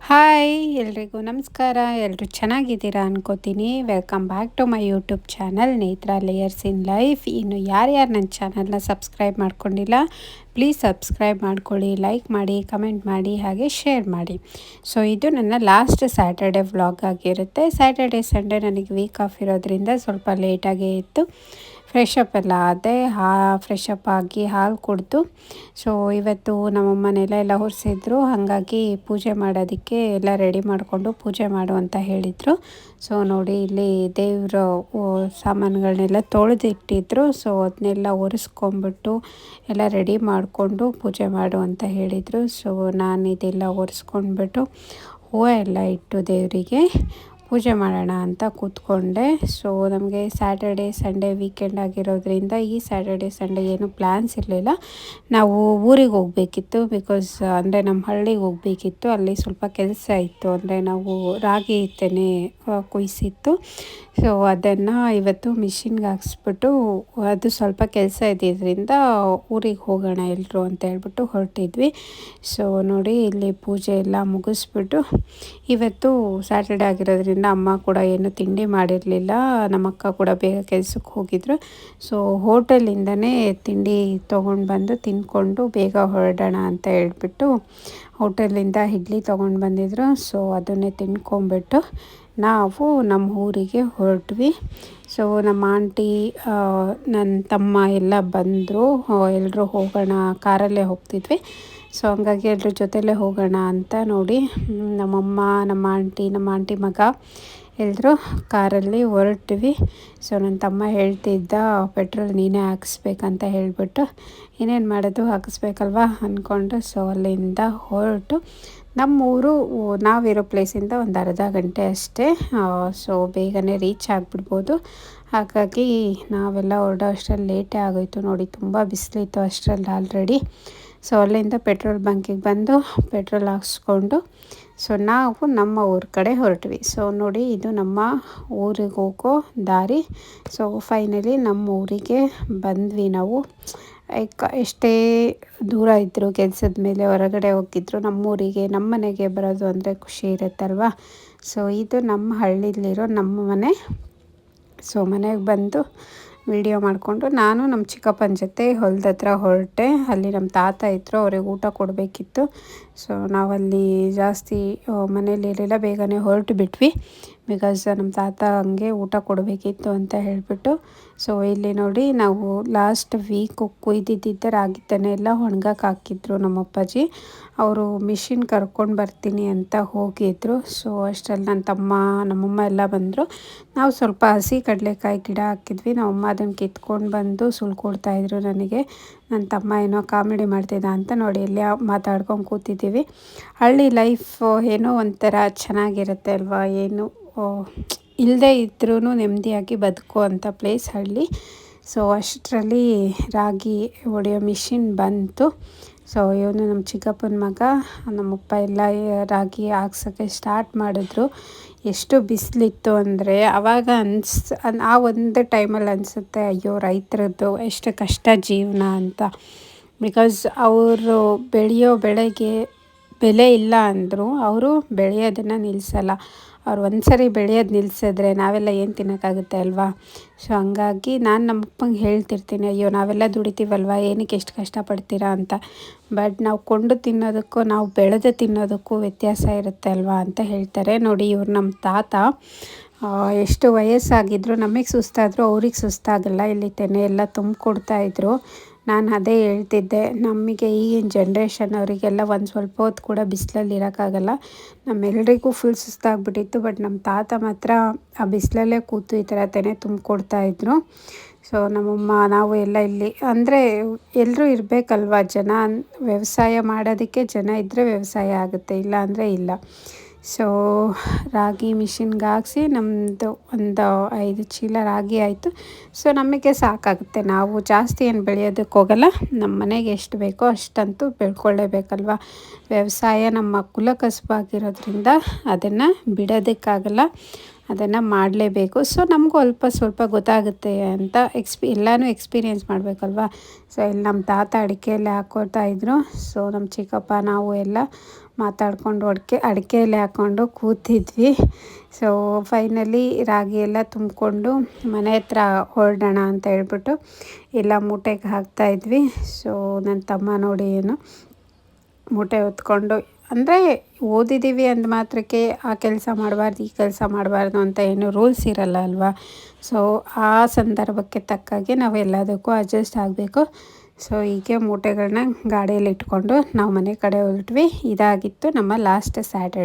Hi ಎಲ್ರಿಗೂ ನಮಸ್ಕಾರ. ಎಲ್ಲರೂ ಚೆನ್ನಾಗಿದ್ದೀರಾ ಅನ್ಕೋತೀನಿ. Welcome back to my YouTube channel Netra layers in life. ಇನ್ನು ಯಾರ್ಯಾರು ನನ್ನ ಚಾನಲ್ನ ಸಬ್ಸ್ಕ್ರೈಬ್ ಮಾಡ್ಕೊಂಡಿಲ್ಲ ಪ್ಲೀಸ್ ಸಬ್ಸ್ಕ್ರೈಬ್ ಮಾಡ್ಕೊಳ್ಳಿ, ಲೈಕ್ ಮಾಡಿ, ಕಮೆಂಟ್ ಮಾಡಿ, ಹಾಗೆ ಶೇರ್ ಮಾಡಿ. ಸೊ ಇದು ನನ್ನ ಲಾಸ್ಟ್ ಸ್ಯಾಟರ್ಡೆ ವ್ಲಾಗ್ ಆಗಿರುತ್ತೆ. ಸ್ಯಾಟರ್ಡೆ ಸಂಡೇ ನನಗೆ ವೀಕ್ ಆಫ್ ಇರೋದ್ರಿಂದ ಸ್ವಲ್ಪ ಲೇಟಾಗೇ ಇತ್ತು. ಫ್ರೆಶಪ್ ಎಲ್ಲ ಆದೆ, ಫ್ರೆಶಪ್ ಆಗಿ ಹಾಲು ಕುಡಿದು ಸೊ ಇವತ್ತು ನಮ್ಮಮ್ಮ ನೆಲ ಎಲ್ಲ ಒರೆಸಿದ್ರು. ಹಾಗಾಗಿ ಪೂಜೆ ಮಾಡೋದಕ್ಕೆ ಎಲ್ಲ ರೆಡಿ ಮಾಡಿಕೊಂಡು ಪೂಜೆ ಮಾಡು ಅಂತ ಹೇಳಿದರು. ಸೊ ನೋಡಿ ಇಲ್ಲಿ ದೇವರ ಸಾಮಾನುಗಳನ್ನೆಲ್ಲ ತೊಳೆದಿಟ್ಟಿದ್ರು. ಸೊ ಅದನ್ನೆಲ್ಲ ಒರೆಸ್ಕೊಂಬಿಟ್ಟು ಎಲ್ಲ ರೆಡಿ ಮಾಡಿಕೊಂಡು ಪೂಜೆ ಮಾಡು ಅಂತ ಹೇಳಿದರು. ಸೊ ನಾನು ಇದೆಲ್ಲ ಒರೆಸ್ಕೊಂಡ್ಬಿಟ್ಟು ಹೂವು ಎಲ್ಲ ಇಟ್ಟು ದೇವರಿಗೆ ಪೂಜೆ ಮಾಡೋಣ ಅಂತ ಕೂತ್ಕೊಂಡೆ. ಸೊ ನಮಗೆ ಸ್ಯಾಟರ್ಡೆ ಸಂಡೇ ವೀಕೆಂಡ್ ಆಗಿರೋದ್ರಿಂದ ಈ ಸ್ಯಾಟರ್ಡೆ ಸಂಡೇ ಏನು ಪ್ಲ್ಯಾನ್ಸ್ ಇರಲಿಲ್ಲ. ನಾವು ಊರಿಗೆ ಹೋಗಬೇಕಿತ್ತು, ಬಿಕಾಸ್ ಅಂದರೆ ನಮ್ಮ ಹಳ್ಳಿಗೆ ಹೋಗಬೇಕಿತ್ತು. ಅಲ್ಲಿ ಸ್ವಲ್ಪ ಕೆಲಸ ಇತ್ತು, ಅಂದರೆ ನಾವು ರಾಗಿ ತೆನೆ ಕುಯ್ಸಿತ್ತು. ಸೊ ಅದನ್ನು ಇವತ್ತು ಮಿಷಿನ್ಗೆ ಹಾಕ್ಸ್ಬಿಟ್ಟು ಅದು ಸ್ವಲ್ಪ ಕೆಲಸ ಇದ್ದಿದ್ದರಿಂದ ಊರಿಗೆ ಹೋಗೋಣ ಎಲ್ಲರೂ ಅಂತ ಹೇಳ್ಬಿಟ್ಟು ಹೊರಟಿದ್ವಿ. ಸೊ ನೋಡಿ ಇಲ್ಲಿ ಪೂಜೆ ಎಲ್ಲ ಮುಗಿಸ್ಬಿಟ್ಟು ಇವತ್ತು ಸ್ಯಾಟರ್ಡೆ ಆಗಿರೋದ್ರಿಂದ ಅಮ್ಮ ಕೂಡ ಏನು ತಿಂಡಿ ಮಾಡಿರಲಿಲ್ಲ. ನಮ್ಮ ಅಕ್ಕ ಕೂಡ ಬೇಗ ಕೆಲಸಕ್ಕೆ ಹೋಗಿದ್ರು. ಸೊ ಹೋಟೆಲಿಂದನೇ ತಿಂಡಿ ತೊಗೊಂಡು ಬಂದು ತಿಂದ್ಕೊಂಡು ಬೇಗ ಹೊರಡೋಣ ಅಂತ ಹೇಳ್ಬಿಟ್ಟು ಹೋಟೆಲಿಂದ ಇಡ್ಲಿ ತೊಗೊಂಡು ಬಂದಿದ್ರು. ಸೊ ಅದನ್ನೇ ತಿನ್ಕೊಂಬಿಟ್ಟು ನಾವು ನಮ್ಮ ಊರಿಗೆ ಹೊರಟ್ವಿ. ಸೊ ನಮ್ಮ ಆಂಟಿ, ನನ್ನ ತಮ್ಮ ಎಲ್ಲ ಬಂದರು. ಎಲ್ಲರೂ ಹೋಗೋಣ, ಕಾರಲ್ಲೇ ಹೋಗ್ತಿದ್ವಿ. ಸೊ ಹಂಗಾಗಿ ಎಲ್ಲರ ಜೊತೆಲೇ ಹೋಗೋಣ ಅಂತ ನೋಡಿ ನಮ್ಮಮ್ಮ, ನಮ್ಮ ಆಂಟಿ ಮಗ ಎಲ್ಲರೂ ಕಾರಲ್ಲಿ ಹೊರಟ್ವಿ. ಸೊ ನನ್ನ ತಮ್ಮ ಹೇಳ್ತಿದ್ದ ಪೆಟ್ರೋಲ್ ನೀನೇ ಹಾಕಿಸ್ಬೇಕಂತ ಹೇಳಿಬಿಟ್ಟು ಏನೇನು ಮಾಡೋದು ಹಾಕಿಸ್ಬೇಕಲ್ವ ಅಂದ್ಕೊಂಡು ಸೊ ಅಲ್ಲಿಂದ ಹೊರಟು ನಮ್ಮೂರು ನಾವಿರೋ ಪ್ಲೇಸಿಂದ ಒಂದು ಅರ್ಧ ಗಂಟೆ ಅಷ್ಟೇ. ಸೊ ಬೇಗನೆ ರೀಚ್ ಆಗಿಬಿಡ್ಬೋದು. ಹಾಗಾಗಿ ನಾವೆಲ್ಲ ಹೊರಡೋ ಅಷ್ಟರಲ್ಲಿ ಲೇಟೇ ಆಗೋಯಿತು. ನೋಡಿ ತುಂಬ ಬಿಸಿಲಿತ್ತು ಅಷ್ಟರಲ್ಲಿ ಆಲ್ರೆಡಿ. ಸೊ ಅಲ್ಲಿಂದ ಪೆಟ್ರೋಲ್ ಬಂಕಿಗೆ ಬಂದು ಪೆಟ್ರೋಲ್ ಹಾಕ್ಸ್ಕೊಂಡು ಸೊ ನಾವು ನಮ್ಮ ಊರ ಕಡೆ ಹೊರಟ್ವಿ. ಸೊ ನೋಡಿ ಇದು ನಮ್ಮ ಊರಿಗೆ ಹೋಗೋ ದಾರಿ. ಸೊ ಫೈನಲಿ ನಮ್ಮ ಊರಿಗೆ ಬಂದ್ವಿ ನಾವು. ಎಷ್ಟೇ ದೂರ ಇದ್ದರು, ಕೆಲಸದ ಮೇಲೆ ಹೊರಗಡೆ ಹೋಗಿದ್ರು, ನಮ್ಮೂರಿಗೆ ನಮ್ಮ ಮನೆಗೆ ಬರೋದು ಅಂದರೆ ಖುಷಿ ಇರುತ್ತಲ್ವ. ಸೊ ಇದು ನಮ್ಮ ಹಳ್ಳಿಲಿರೋ ನಮ್ಮ ಮನೆ. ಸೊ ಮನೆಗೆ ಬಂದು ವಿಡಿಯೋ ಮಾಡಿಕೊಂಡು ನಾನು ನಮ್ಮ ಚಿಕ್ಕಪ್ಪನ ಜೊತೆ ಹೊಲದ ಹತ್ರ ಹೊರಟೆ. ಅಲ್ಲಿ ನಮ್ಮ ತಾತ ಇದ್ದರು, ಅವ್ರಿಗೆ ಊಟ ಕೊಡಬೇಕಿತ್ತು. ಸೊ ನಾವಲ್ಲಿ ಜಾಸ್ತಿ ಮನೇಲಿ ಇರಲಿಲ್ಲ, ಬೇಗನೆ ಹೊರಟು ಬಿಟ್ವಿ. ಬಿಕಾಸ್ ನಮ್ಮ ತಾತ ಹಂಗೆ ಊಟ ಕೊಡಬೇಕಿತ್ತು ಅಂತ ಹೇಳಿಬಿಟ್ಟು. ಸೊ ಇಲ್ಲಿ ನೋಡಿ ನಾವು ಲಾಸ್ಟ್ ವೀಕು ಕುಯ್ದಿದ್ದ ರಾಗಿ ತೆನೆ ಎಲ್ಲ ಒಣ್ಗಕ್ಕೆ ಹಾಕಿದ್ರು ನಮ್ಮ ಅಪ್ಪಾಜಿ. ಅವರು ಮಿಷಿನ್ ಕರ್ಕೊಂಡು ಬರ್ತೀನಿ ಅಂತ ಹೋಗಿದ್ರು. ಸೊ ಅಷ್ಟರಲ್ಲಿ ನನ್ನ ತಮ್ಮ, ನಮ್ಮಮ್ಮ ಎಲ್ಲ ಬಂದರು. ನಾವು ಸ್ವಲ್ಪ ಹಸಿ ಕಡಲೆಕಾಯಿ ಗಿಡ ಹಾಕಿದ್ವಿ. ನಮ್ಮಮ್ಮ ಅದನ್ನು ಕಿತ್ಕೊಂಡು ಬಂದು ಸುಲ್ಕೊಡ್ತಾಯಿದ್ರು ನನಗೆ. ನನ್ನ ತಮ್ಮ ಏನೋ ಕಾಮಿಡಿ ಮಾಡ್ತಿದ್ದ ಅಂತ ನೋಡಿ ಇಲ್ಲಿ ಮಾತಾಡ್ಕೊಂಡು ಕೂತಿದ್ದೀವಿ. ಹಳ್ಳಿ ಲೈಫ್ ಏನೋ ಒಂಥರ ಚೆನ್ನಾಗಿರುತ್ತೆ ಅಲ್ವಾ. ಏನು ಇಲ್ಲದೇ ಇದ್ರೂ ನೆಮ್ಮದಿಯಾಗಿ ಬದುಕೋ ಅಂಥ ಪ್ಲೇಸ್ ಹಳ್ಳಿ. ಸೊ ಅಷ್ಟರಲ್ಲಿ ರಾಗಿ ಹೊಡೆಯೋ ಮಿಷಿನ್ ಬಂತು. ಸೊ ಇವನು ನಮ್ಮ ಚಿಕ್ಕಪ್ಪನ ಮಗ, ನಮ್ಮಪ್ಪ ಎಲ್ಲ ರಾಗಿ ಹಾಕ್ಸೋಕ್ಕೆ ಸ್ಟಾರ್ಟ್ ಮಾಡಿದ್ರು. ಎಷ್ಟು ಬಿಸಿಲಿತ್ತು ಅಂದರೆ ಆವಾಗ ಆ ಒಂದು ಟೈಮಲ್ಲಿ ಅನಿಸುತ್ತೆ, ಅಯ್ಯೋ ರೈತರದ್ದು ಎಷ್ಟು ಕಷ್ಟ ಜೀವನ ಅಂತ. ಬಿಕಾಸ್ ಅವರು ಬೆಳೆಯೋ ಬೆಳೆಗೆ ಬೆಲೆ ಇಲ್ಲ ಅಂದರು ಅವರು ಬೆಳೆಯೋದನ್ನು ನಿಲ್ಲಿಸಲ್ಲ. ಅವ್ರು ಒಂದು ಸರಿ ಬೆಳೆಯೋದು ನಿಲ್ಲಿಸಿದ್ರೆ ನಾವೆಲ್ಲ ಏನು ತಿನ್ನೋಕ್ಕಾಗುತ್ತೆ ಅಲ್ವಾ. ಸೊ ಹಂಗಾಗಿ ನಾನು ನಮ್ಮಪ್ಪಂಗೆ ಹೇಳ್ತಿರ್ತೀನಿ, ಅಯ್ಯೋ ನಾವೆಲ್ಲ ದುಡಿತೀವಲ್ವ, ಏನಕ್ಕೆ ಎಷ್ಟು ಕಷ್ಟಪಡ್ತೀರಾ ಅಂತ. ಬಟ್ ನಾವು ಕೊಂಡು ತಿನ್ನೋದಕ್ಕೂ ನಾವು ಬೆಳೆದು ತಿನ್ನೋದಕ್ಕೂ ವ್ಯತ್ಯಾಸ ಇರುತ್ತೆ ಅಲ್ವಾ ಅಂತ ಹೇಳ್ತಾರೆ. ನೋಡಿ ಇವ್ರು ನಮ್ಮ ತಾತ ಎಷ್ಟು ವಯಸ್ಸಾಗಿದ್ರು ನಮಗೆ ಸುಸ್ತಾದರೂ ಅವ್ರಿಗೆ ಸುಸ್ತಾಗಲ್ಲ. ಇಲ್ಲಿ ತೆನೆ ಎಲ್ಲ ತುಂಬಿಕೊಡ್ತಾಯಿದ್ರು. ನಾನು ಅದೇ ಹೇಳ್ತಿದ್ದೆ, ನಮಗೆ ಈಗಿನ ಜನ್ರೇಷನ್ ಅವರಿಗೆಲ್ಲ ಒಂದು ಸ್ವಲ್ಪ ಹೊತ್ತು ಕೂಡ ಬಿಸಿಲಲ್ಲಿ ಇರೋಕ್ಕಾಗಲ್ಲ. ನಮ್ಮೆಲ್ಲರಿಗೂ ಫುಲ್ ಸುಸ್ತಾಗ್ಬಿಟ್ಟಿತ್ತು. ಬಟ್ ನಮ್ಮ ತಾತ ಮಾತ್ರ ಆ ಬಿಸಿಲಲ್ಲೇ ಕೂತು ಈ ಥರ ತೆನೆ ತುಂಬಿಕೊಡ್ತಾಯಿದ್ರು. ಸೊ ನಮ್ಮಮ್ಮ ನಾವು ಎಲ್ಲ ಇಲ್ಲಿ ಅಂದರೆ ಎಲ್ಲರೂ ಇರಬೇಕಲ್ವ. ವ್ಯವಸಾಯ ಮಾಡೋದಕ್ಕೆ ಜನ ಇದ್ದರೆ ವ್ಯವಸಾಯ ಆಗುತ್ತೆ, ಇಲ್ಲ ಅಂದರೆ ಇಲ್ಲ. ಸೊ ರಾಗಿ ಮಿಷಿನ್ಗೆ ಹಾಕ್ಸಿ ನಮ್ಮದು ಒಂದು 5 ಚೀಲ ರಾಗಿ ಆಯಿತು. ಸೊ ನಮಗೆ ಸಾಕಾಗುತ್ತೆ. ನಾವು ಜಾಸ್ತಿ ಏನು ಬೆಳೆಯೋದಕ್ಕೆ ಹೋಗಲ್ಲ. ನಮ್ಮ ಮನೆಗೆ ಎಷ್ಟು ಬೇಕೋ ಅಷ್ಟಂತೂ ಬೆಳ್ಕೊಳ್ಳೇಬೇಕಲ್ವ. ವ್ಯವಸಾಯ ನಮ್ಮ ಕುಲ ಕಸುಬಾಗಿರೋದ್ರಿಂದ ಅದನ್ನು ಬಿಡೋದಕ್ಕಾಗಲ್ಲ, ಅದನ್ನು ಮಾಡಲೇಬೇಕು. ಸೊ ನಮಗೂ ಅಲ್ಪ ಸ್ವಲ್ಪ ಗೊತ್ತಾಗುತ್ತೆ ಅಂತ ಎಲ್ಲನೂ ಎಕ್ಸ್ಪೀರಿಯೆನ್ಸ್ ಮಾಡಬೇಕಲ್ವ. ಸೊ ಇಲ್ಲಿ ನಮ್ಮ ತಾತ ಅಡಿಕೆಯಲ್ಲೇ ಹಾಕ್ಕೊಳ್ತಾಯಿದ್ರು. ಸೊ ನಮ್ಮ ಚಿಕ್ಕಪ್ಪ ನಾವು ಎಲ್ಲ ಮಾತಾಡ್ಕೊಂಡು ಅಡಿಕೆಯಲ್ಲಿ ಹಾಕ್ಕೊಂಡು ಕೂತಿದ್ವಿ. ಸೊ ಫೈನಲಿ ರಾಗಿ ಎಲ್ಲ ತುಂಬಿಕೊಂಡು ಮನೆ ಹತ್ರ ಹೊರಡೋಣ ಅಂತ ಹೇಳ್ಬಿಟ್ಟು ಎಲ್ಲ ಮೂಟೆಗೆ ಹಾಕ್ತಾಯಿದ್ವಿ. ಸೊ ನನ್ನ ತಮ್ಮ ನೋಡಿ ಏನು ಮೂಟೆ ಹೊತ್ಕೊಂಡು, ಅಂದರೆ ಓದಿದ್ದೀವಿ ಅಂದ ಮಾತ್ರಕ್ಕೆ ಆ ಕೆಲಸ ಮಾಡಬಾರ್ದು ಈ ಕೆಲಸ ಮಾಡಬಾರ್ದು ಅಂತ ಏನು ರೂಲ್ಸ್ ಇರಲ್ಲ ಅಲ್ವಾ. ಸೊ ಆ ಸಂದರ್ಭಕ್ಕೆ ತಕ್ಕಾಗೆ ನಾವು ಎಲ್ಲದಕ್ಕೂ ಅಡ್ಜಸ್ಟ್ ಆಗಬೇಕು. ಸೊ ಹೀಗೆ ಮೂಟೆಗಳನ್ನ ಗಾಡಿಯಲ್ಲಿ ಇಟ್ಕೊಂಡು ನಾವು ಮನೆ ಕಡೆ ಹೊರಟ್ವಿ. ಇದಾಗಿತ್ತು ನಮ್ಮ ಲಾಸ್ಟ್ ಸ್ಯಾಟರ್ಡೆ.